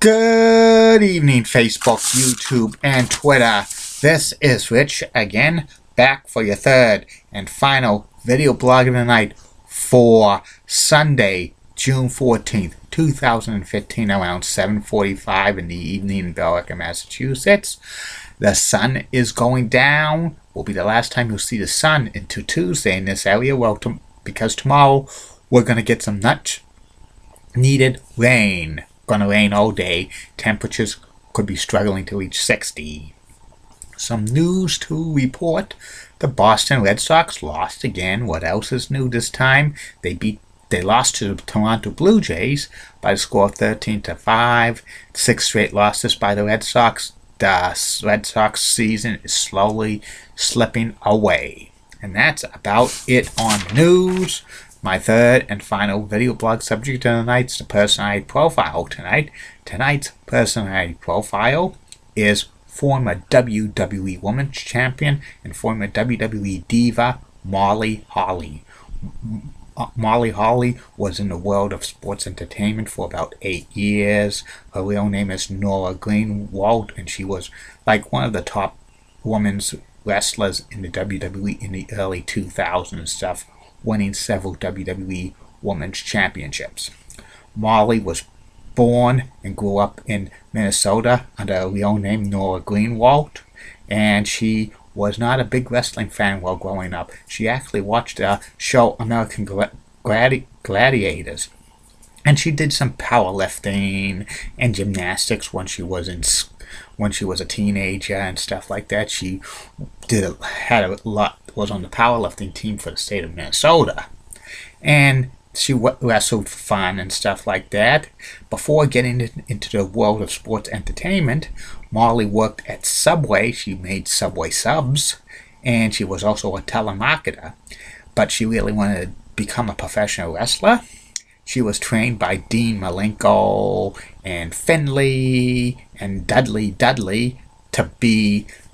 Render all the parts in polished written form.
Good evening, Facebook, YouTube, and Twitter. This is Rich again, back for your third and final video blog of the night for Sunday, June 14th, 2015, around 7:45 in the evening in Billerica, Massachusetts. The sun is going down. Will be the last time you'll see the sun into Tuesday in this area. Well, because tomorrow we're going to get some much needed rain. Gonna rain all day. Temperatures could be struggling to reach 60. Some news to report. The Boston Red Sox lost again. What else is new this time? They lost to the Toronto Blue Jays by the score of 13-5. 6 straight losses by the Red Sox. The Red Sox season is slowly slipping away. And that's about it on news. My third and final video blog subject of the night is the personality profile tonight. Tonight's personality profile is former WWE Women's Champion and former WWE Diva Molly Holly. Molly Holly was in the world of sports entertainment for about 8 years. Her real name is Nora Greenwald, and she was like one of the top women's wrestlers in the WWE in the early 2000s and stuff, winning several WWE Women's Championships. Molly was born and grew up in Minnesota under a real name, Nora Greenwald, and she was not a big wrestling fan while growing up. She actually watched the show American Gladiators, and she did some powerlifting and gymnastics when she was a teenager and stuff like that. She was on the powerlifting team for the state of Minnesota, and she wrestled for fun and stuff like that. Before getting into the world of sports entertainment, Molly worked at Subway. She made Subway subs, and she was also a telemarketer, but she really wanted to become a professional wrestler. She was trained by Dean Malenko and Finley and Dudley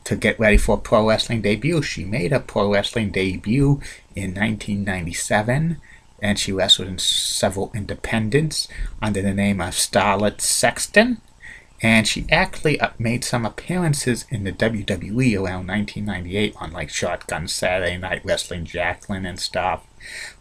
to get ready for a pro wrestling debut. She made a pro wrestling debut in 1997, and she wrestled in several independents under the name of Starlet Sexton. And she actually made some appearances in the WWE around 1998 on like Shotgun Saturday Night Wrestling Jacqueline and stuff.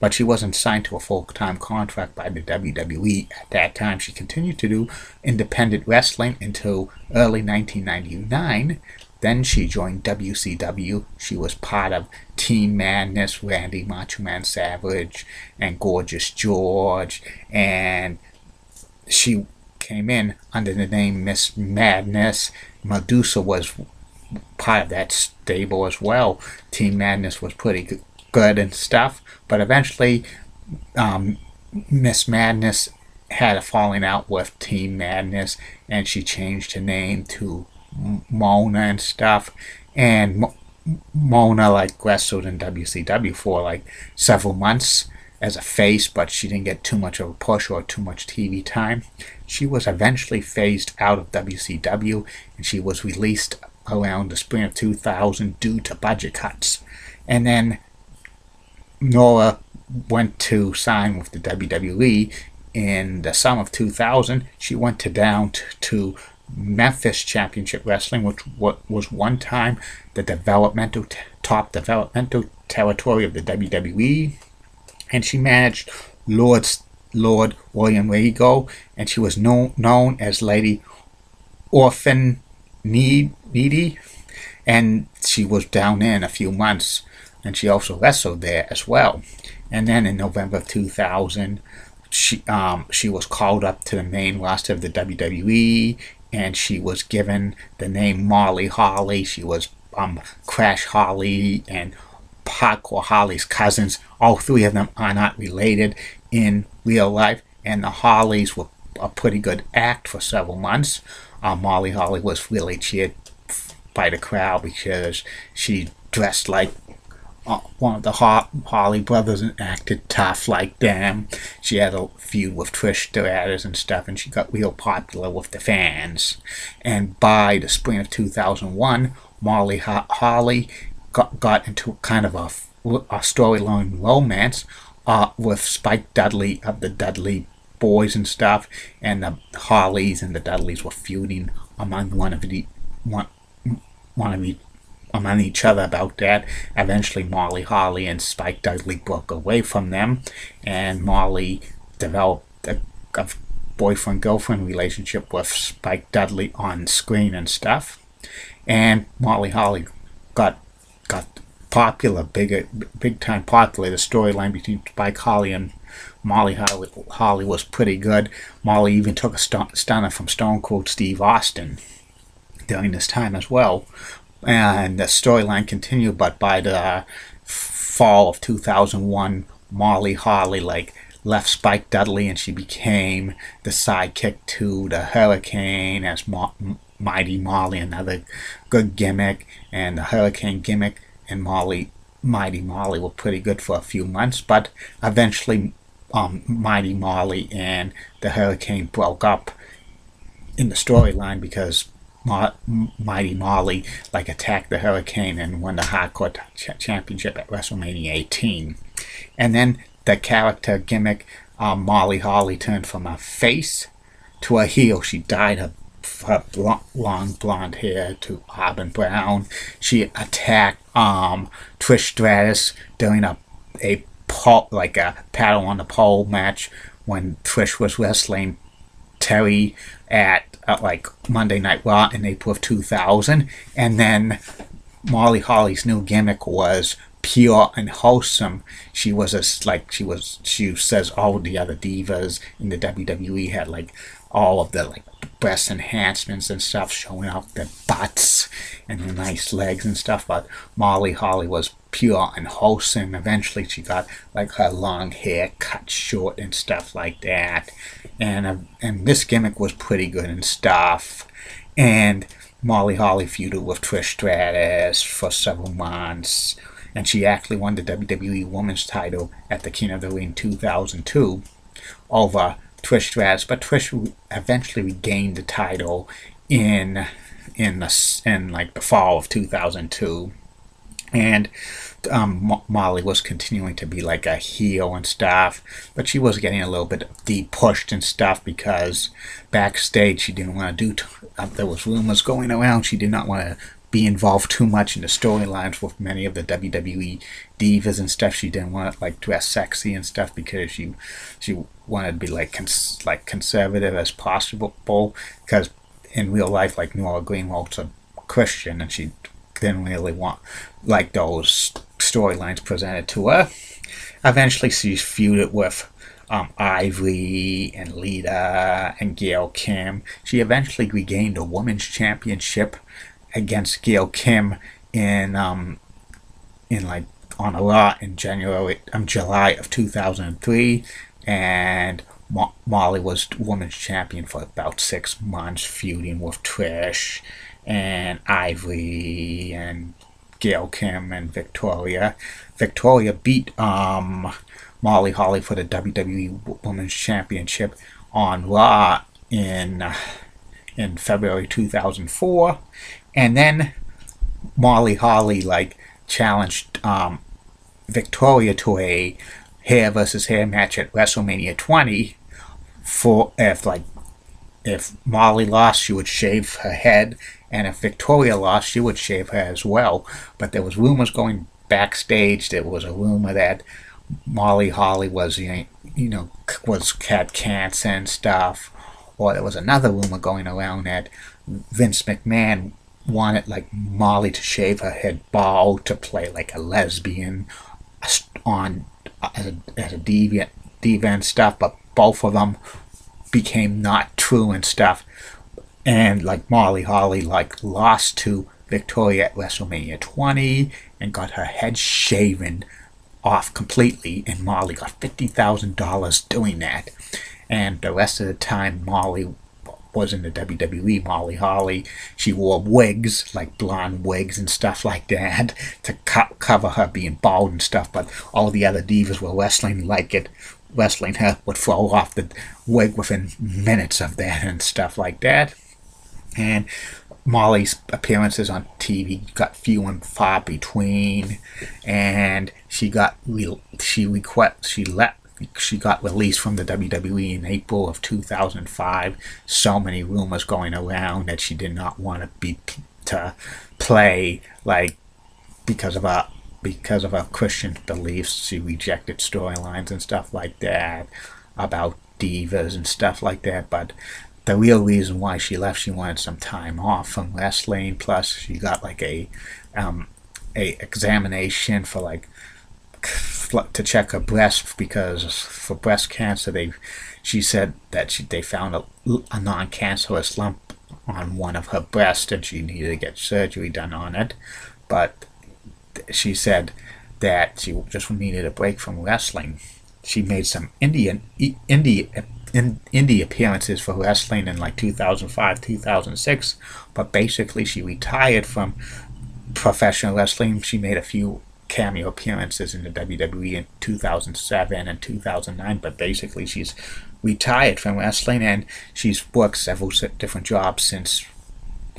But she wasn't signed to a full-time contract by the WWE at that time. She continued to do independent wrestling until early 1999. Then she joined WCW. She was part of Team Madness, Randy Macho Man Savage, and Gorgeous George. And she came in under the name Miss Madness. Medusa was part of that stable as well. Team Madness was pretty good and stuff. But eventually, Miss Madness had a falling out with Team Madness, and she changed her name to Mona and stuff. And Mona like wrestled in WCW for like several months as a face, but she didn't get too much of a push or too much TV time. She was eventually phased out of WCW, and she was released around the spring of 2000 due to budget cuts. And then Nora went to sign with the WWE in the summer of 2000. She went down to Memphis Championship Wrestling, which was one time the top developmental territory of the WWE, and she managed Lord William Regal, and she was known as Lady Orphan Needy, and she was down there in a few months, and she also wrestled there as well. And then in November of 2000, she was called up to the main roster of the WWE, and she was given the name Molly Holly. She was Crash Holly and Hardcore Holly's cousins. All three of them are not related in real life, and the Hollies were a pretty good act for several months. Molly Holly was really cheered by the crowd because she dressed like one of the Holly brothers and acted tough like them. She had a feud with Trish Stratus and stuff, and she got real popular with the fans. And by the spring of 2001, Molly Holly got into kind of a storyline romance with Spike Dudley of the Dudley boys and stuff, and the Harleys and the Dudleys were feuding among one of each among each other about that. Eventually, Molly Holly and Spike Dudley broke away from them, and Molly developed a boyfriend-girlfriend relationship with Spike Dudley on screen and stuff. And Molly Holly got popular, big time popular. The storyline between Spike Holly and Molly Holly was pretty good. Molly even took a stunner from Stone Cold Steve Austin during this time as well. And the storyline continued, but by the fall of 2001, Molly Holly left Spike Dudley, and she became the sidekick to the Hurricane as Mighty Molly, another good gimmick. And the Hurricane gimmick and Mighty Molly were pretty good for a few months, but eventually Mighty Molly and the Hurricane broke up in the storyline because Mighty Molly attacked the Hurricane and won the Hardcore Championship at WrestleMania 18. And then the character gimmick, Molly Holly turned from a face to a heel. She dyed her long blonde hair to auburn brown. She attacked Trish Stratus during a paddle on the pole match when Trish was wrestling Terry at Monday Night Raw in April of 2000. And then Molly Holly's new gimmick was pure and wholesome. She says all the other divas in the WWE had all of the breast enhancements and stuff, showing off their butts and the nice legs and stuff, but Molly Holly was pure and wholesome. Eventually she got her long hair cut short and stuff like that, and this gimmick was pretty good and stuff. And Molly Holly feuded with Trish Stratus for several months, and she actually won the WWE Women's title at the King of the Ring 2002 over Trish Stratus, but Trish eventually regained the title in the fall of 2002. And Molly was continuing to be a heel and stuff, but she was getting a little bit de-pushed and stuff because backstage she didn't want to do. There was rumors going around. She did not want to be involved too much in the storylines with many of the WWE divas and stuff. She didn't want to dress sexy and stuff because she wanted to be conservative as possible, because in real life Nora Greenwald's a Christian and she didn't really want those storylines presented to her. Eventually she feuded with Ivory and Lita and Gail Kim. She eventually regained a women's championship against Gail Kim on a Raw in July of 2003, and Molly was women's champion for about 6 months, feuding with Trish and Ivory and Gail Kim and Victoria. Victoria beat Molly Holly for the WWE Women's Championship on Raw in February 2004. And then Molly Holly challenged Victoria to a hair versus hair match at WrestleMania 20. For if Molly lost, she would shave her head, and if Victoria lost, she would shave her as well. But there was rumors going backstage. There was a rumor that Molly Holly was had cancer and stuff, or there was another rumor going around that Vince McMahon wanted Molly to shave her head bald to play a lesbian on as a diva and stuff, but both of them became not true and stuff. And Molly Holly lost to Victoria at WrestleMania 20 and got her head shaven off completely, and Molly got $50,000 doing that. And the rest of the time Molly was in the WWE, Molly Holly, she wore wigs, blonde wigs and stuff like that, to cover her being bald and stuff, but all the other divas were wrestling her would throw off the wig within minutes of that and stuff like that. And Molly's appearances on TV got few and far between, and she let she got released from the WWE in April of 2005. So many rumors going around that she did not want to play, like, because of her Christian beliefs. She rejected storylines and stuff like that about divas and stuff like that. But the real reason why she left, she wanted some time off from wrestling. Plus, she got like a examination for like to check her breast, because for breast cancer she said that they found a non-cancerous lump on one of her breasts and she needed to get surgery done on it. But she said that she just needed a break from wrestling. She made some indie appearances for wrestling in like 2005, 2006, but basically she retired from professional wrestling. She made a few cameo appearances in the WWE in 2007 and 2009, but basically she's retired from wrestling, and she's worked several different jobs since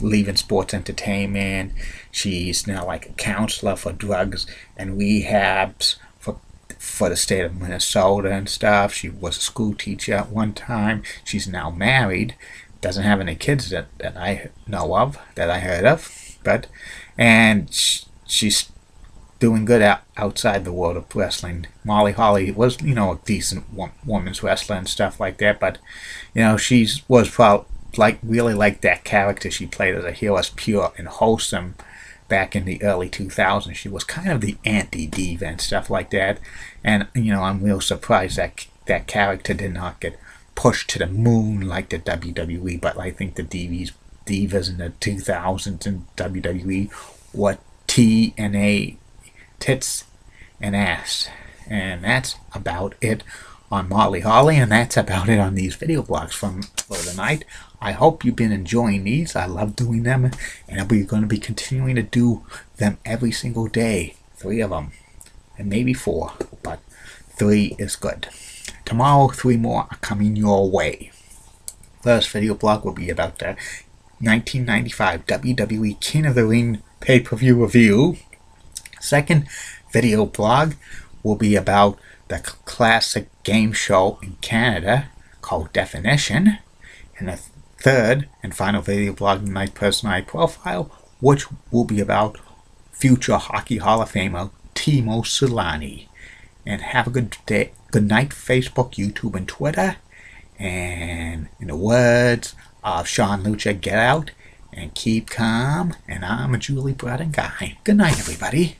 leaving sports entertainment. She's now like a counselor for drugs and rehabs for the state of Minnesota and stuff. She was a school teacher at one time. She's now married, doesn't have any kids that I know of, that I heard of, and she's doing good outside the world of wrestling. Molly Holly was, a decent woman's wrestler and stuff like that, but, she was probably really like that character she played as a heel, as pure and wholesome back in the early 2000s. She was kind of the anti-diva and stuff like that, and, I'm real surprised that character did not get pushed to the moon like the WWE, but I think the divas in the 2000s in WWE were TNA, tits and ass. And that's about it on Molly Holly, and that's about it on these video blogs for the night. I hope you've been enjoying these. I love doing them, and we're going to be continuing to do them every single day. 3 of them, and maybe 4, but 3 is good. Tomorrow, 3 more are coming your way. First video blog will be about the 1995 WWE King of the Ring pay-per-view review. Second video blog will be about the classic game show in Canada called Definition. And the third and final video blog, my personal profile, which will be about future Hockey Hall of Famer Timo Solani. And have a good day, good night, Facebook, YouTube, and Twitter. And in the words of Sean Lucha, get out and keep calm. And I'm a Julie Broden guy. Good night, everybody.